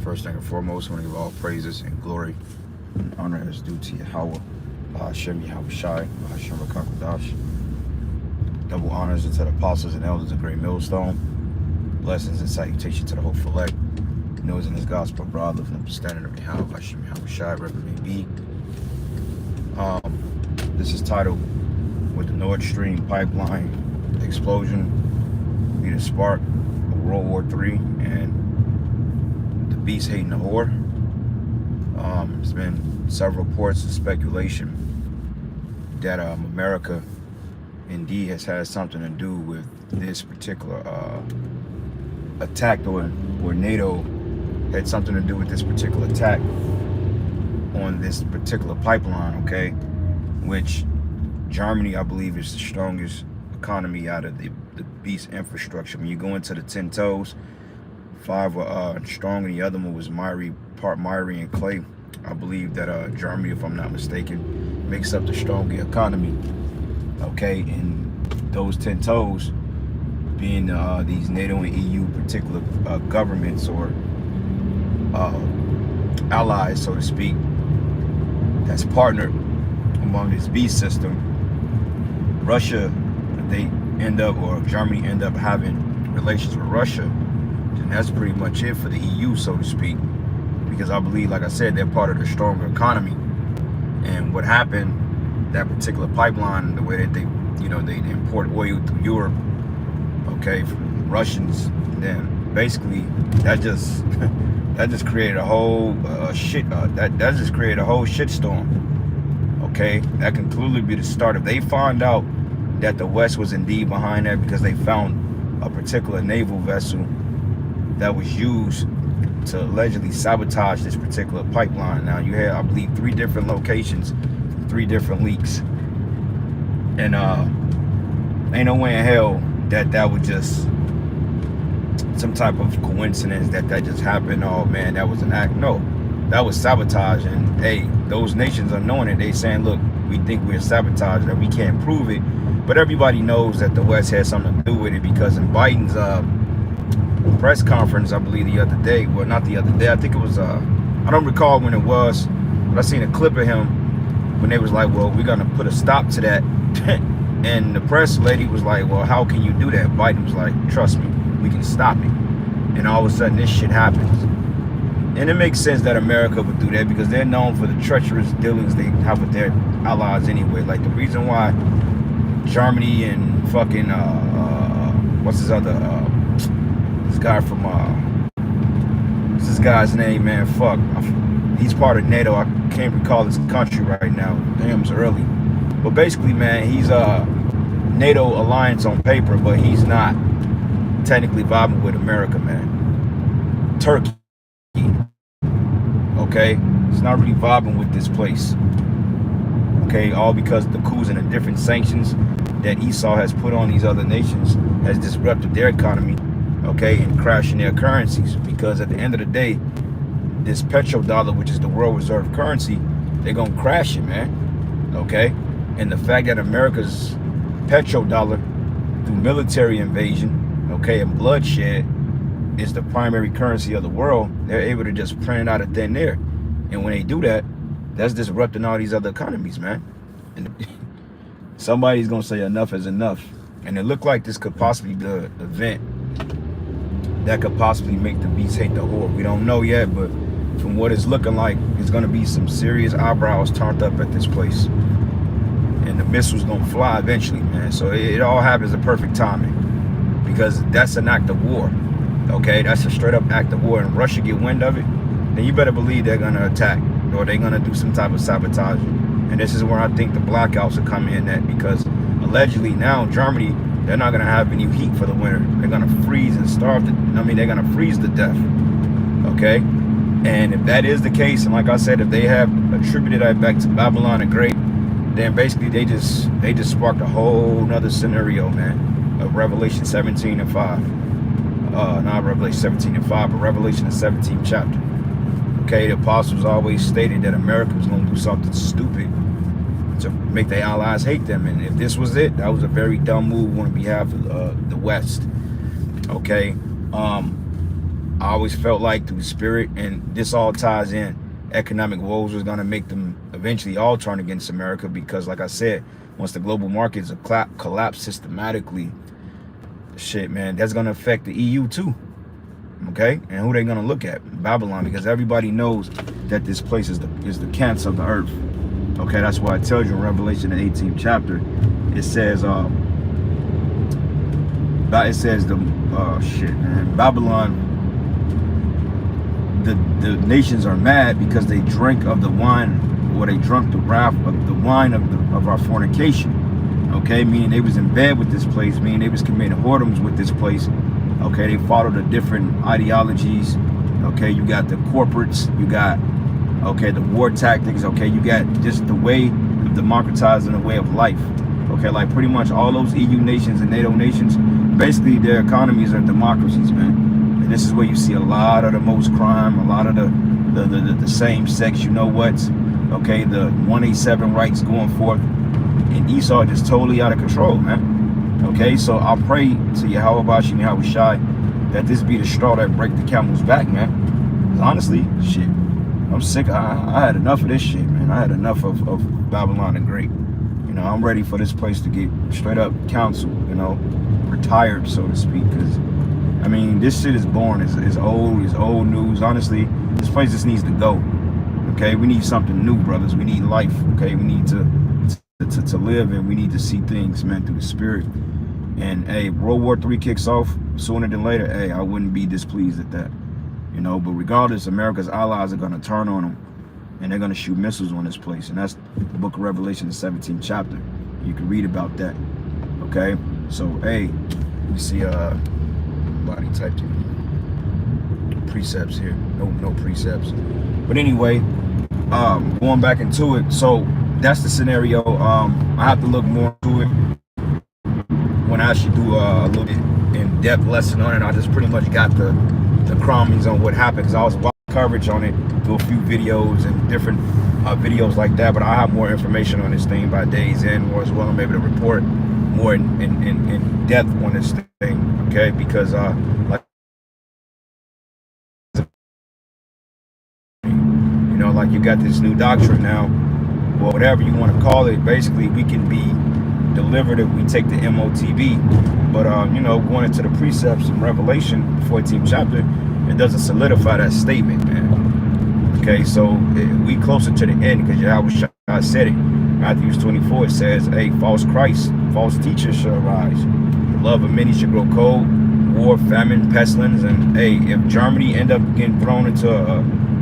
First thing and foremost, I want to give all praises and glory and honor as due to Yahweh, Hashem Yahweh Shai, Hashem Rakakadash. Double honors to the apostles and elders of Great Millstone. Blessings and salutation to the whole select. Knows in his gospel brothers from the standard of Yahweh, Hashem Yahweh Shai, wherever it may be. This is titled, "With the Nord Stream pipeline explosion be the spark of World War III and the beast hating the whore." There's been several reports and speculation that America indeed has had something to do with this particular attack, or NATO had something to do with this particular attack on this particular pipeline, okay? Which Germany, I believe, is the strongest economy out of the beast infrastructure. When you go into the 10 toes, 5 were strong and the other one was part miry and clay. I believe that Germany, if I'm not mistaken, makes up the stronger economy, okay? And those 10 toes being these NATO and EU particular governments or allies, so to speak, that's partnered among this beast system. Russia, they end up, or Germany end up having relations with Russia, then that's pretty much it for the EU, so to speak, because I believe, like I said, they're part of the stronger economy. And what happened, that particular pipeline, the way that they import oil through Europe, okay, from the Russians, then basically that just that just created a whole that just created a whole shitstorm. Okay, that can clearly be the start. If they find out that the West was indeed behind that, because they found a particular naval vessel that was used to allegedly sabotage this particular pipeline. Now you had, I believe, 3 different locations, 3 different leaks, and ain't no way in hell that was just some type of coincidence that just happened. Oh man, that was an act. No, that was sabotage. And hey, those nations are knowing it. They saying, look, we think we're sabotaged, that we can't prove it, but everybody knows that the West has something to do with it, because in Biden's press conference, I believe the other day, well, not the other day, I think it was I don't recall when it was, but I seen a clip of him when they was like, well, we're gonna put a stop to that. And the press lady was like, well, how can you do that? Biden was like, trust me, we can stop it. And all of a sudden this shit happens. And it makes sense that America would do that, because they're known for the treacherous dealings they have with their allies anyway. Like the reason why Germany and fucking what's his other this guy from what's this guy's name, man? Fuck, he's part of NATO. I can't recall his country right now. Damn, it's early. But basically, man, he's NATO alliance on paper, but he's not technically vibing with America, man. Turkey, okay, it's not really vibing with this place, okay, all because the coups and the different sanctions that Esau has put on these other nations has disrupted their economy, okay, and crashing their currencies. Because at the end of the day, this petrodollar, which is the world reserve currency, they're gonna crash it, man, okay? And the fact that America's petrodollar, through military invasion, okay, and bloodshed, is the primary currency of the world, they're able to just print it out of thin air. And when they do that, that's disrupting all these other economies, man. And somebody's gonna say enough is enough. And it looked like this could possibly be the event that could possibly make the beast hate the whore. We don't know yet, but from what it's looking like, it's gonna be some serious eyebrows turned up at this place. And the missile's gonna fly eventually, man. So it all happens at perfect timing, because that's an act of war, okay? That's a straight up act of war. And Russia get wind of it, then you better believe they're gonna attack, or they're gonna do some type of sabotage. And this is where I think the blackouts will come in at, because allegedly now Germany, they're not gonna have any heat for the winter. They're gonna freeze and starve. They're gonna freeze to death, okay? And if that is the case, and like I said, if they have attributed that back to Babylon the Great, then basically they just sparked a whole nother scenario, man, of Revelation 17:5. Not Revelation 17:5, but Revelation the 17th chapter. Okay, the apostles always stated that America was going to do something stupid to make their allies hate them. And if this was it, that was a very dumb move on behalf of the West. Okay, I always felt like through the spirit, and this all ties in, economic woes was going to make them eventually all turn against America, because like I said, once the global markets collapse systematically, shit, man, that's going to affect the EU too. Okay, and who they going to look at? Babylon, because everybody knows that this place is the cancer of the earth. Okay, that's why I tell you in Revelation, the 18th chapter, it says Babylon, the nations are mad because they drink of the wine, or they drunk the wrath of the wine of our fornication. Okay, meaning they was in bed with this place, meaning they was committing whoredoms with this place. Okay, they followed the different ideologies. Okay, you got the corporates, you got, okay, the war tactics. Okay, you got just the way of democratizing the way of life. Okay, like pretty much all those EU nations and NATO nations, basically their economies are democracies, man. And this is where you see a lot of the most crime, a lot of the same sex, you know what's, okay, the 187 rights going forth, and Esau just totally out of control, man. Okay, so I pray to Yahweh and Yahweh Shai that this be the straw that break the camel's back, man. Because honestly, shit, I'm sick. I had enough of this shit, man. I had enough of Babylon the Great. You know, I'm ready for this place to get straight up counseled, you know, retired, so to speak. Because, I mean, this shit is boring. It's old news. Honestly, this place just needs to go. Okay, we need something new, brothers. We need life. Okay, we need to live, and we need to see things, man, through the spirit. And hey, World War III kicks off sooner than later. Hey, I wouldn't be displeased at that, you know. But regardless, America's allies are going to turn on them, and they're going to shoot missiles on this place. And that's the book of Revelation, the 17th chapter. You can read about that. Okay, so hey, we see body typed in precepts here. No precepts. But anyway, going back into it. So that's the scenario. I have to look more into it when I actually do a little bit in-depth lesson on it. I just pretty much got the crumbs on what happened, because I was watching coverage on it through a few videos and different videos like that. But I have more information on this thing by day's end, more as well. I'm able to report more in depth on this thing. Okay, because like, you know, like you got this new doctrine now, or whatever you want to call it. Basically, we can be delivered if we take the MOTB, but you know, going into the precepts in Revelation 14th chapter, it doesn't solidify that statement, man. Okay, so we closer to the end, because Yahweh said it. Matthew 24, it says, hey, false Christ, false teachers shall arise. The love of many shall grow cold, war, famine, pestilence, and hey, if Germany end up getting thrown into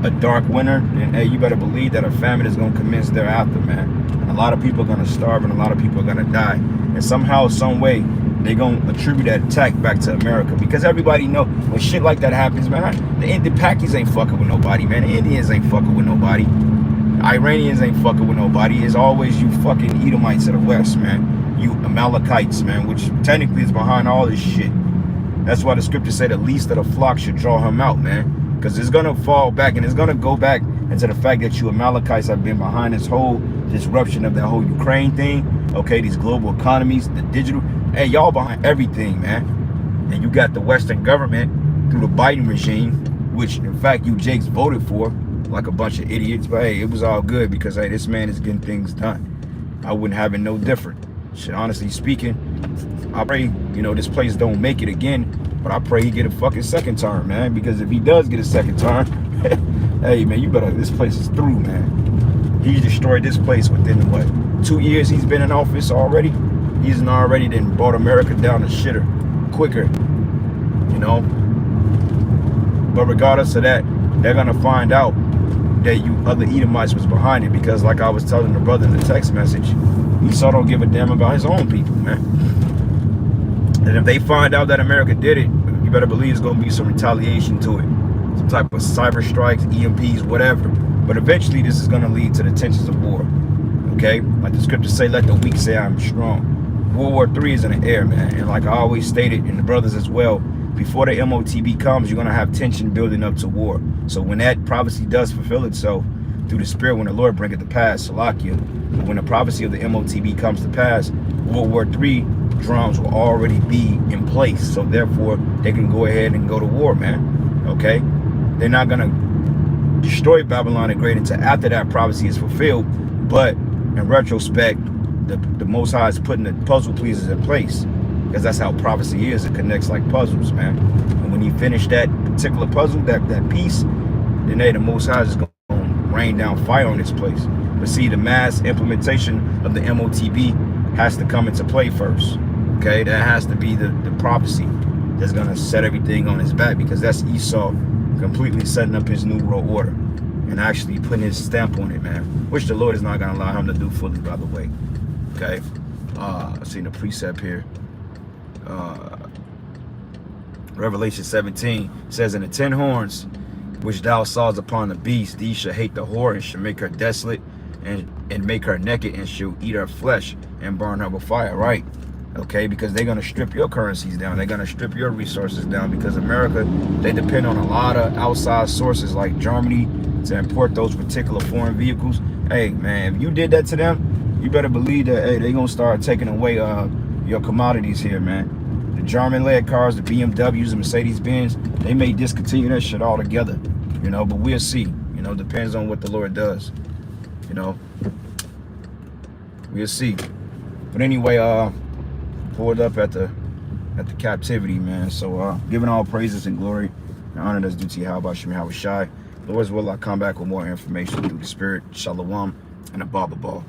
a dark winter, then hey, you better believe that a famine is going to commence thereafter, man. A lot of people are going to starve, and a lot of people are going to die. And somehow, some way, they're going to attribute that attack back to America. Because everybody know when shit like that happens, man, the Pakis ain't fucking with nobody, man. The Indians ain't fucking with nobody. The Iranians ain't fucking with nobody. It's always you fucking Edomites of the West, man. You Amalekites, man, which technically is behind all this shit. That's why the scripture said the least of the flock should draw him out, man. Because it's going to fall back, and it's going to go back into the fact that you Amalekites have been behind this whole disruption of that whole Ukraine thing. Okay, these global economies, the digital. Hey, y'all behind everything, man. And you got the Western government through the Biden regime, which, in fact, you Jakes voted for like a bunch of idiots. But hey, it was all good because, hey, this man is getting things done. I wouldn't have it no different. Shit, honestly speaking, I pray, you know, this place don't make it again. But I pray he get a fucking second term, man. Because if he does get a second term, hey, man, you better, this place is through, man. He destroyed this place within, what, 2 years he's been in office already? He's already then brought America down the shitter quicker, you know? But regardless of that, they're going to find out that you other Edomites was behind it. Because like I was telling the brother in the text message, Esau don't give a damn about his own people, man. And if they find out that America did it, you better believe it's going to be some retaliation to it. Some type of cyber strikes, EMPs, whatever. But eventually this is going to lead to the tensions of war. Okay? Like the scriptures say, let the weak say I'm strong. World War III is in the air, man. And like I always stated, and the brothers as well, before the MOTB comes, you're going to have tension building up to war. So when that prophecy does fulfill itself through the spirit, when the Lord bring it to pass, Salakia, when the prophecy of the MOTB comes to pass, World War III drums will already be in place. So therefore, they can go ahead and go to war, man. Okay, they're not gonna destroy Babylon the Great until after that prophecy is fulfilled. But in retrospect, the Most High is putting the puzzle pieces in place, because that's how prophecy is. It connects like puzzles, man. And when you finish that particular puzzle, that piece, then the Most High is going to rain down fire on this place. But see, the mass implementation of the MOTB has to come into play first. Okay, that has to be the prophecy that's going to set everything on his back, because that's Esau completely setting up his new world order and actually putting his stamp on it, man, which the Lord is not going to allow him to do fully, by the way. Okay, I seen the precept here. Revelation 17 says, "In the 10 horns which thou sawest upon the beast, these shall hate the whore, and shall make her desolate, and make her naked, and shall eat her flesh, and burn her with fire." Right? Okay, because they're gonna strip your currencies down. They're gonna strip your resources down, because America, they depend on a lot of outside sources like Germany to import those particular foreign vehicles. Hey, man, if you did that to them, you better believe that, hey, they're gonna start taking away your commodities here, man. The German-led cars, the BMWs, the Mercedes-Benz, they may discontinue that shit altogether, you know, but we'll see. You know, depends on what the Lord does, you know. We'll see. But anyway, pulled up at the captivity, man. So giving all praises and glory and honor that's due to Yahweh Shem Yahweh Shai. Lord's will, I'll come back with more information through the Spirit. Shalom and a Baba Ball.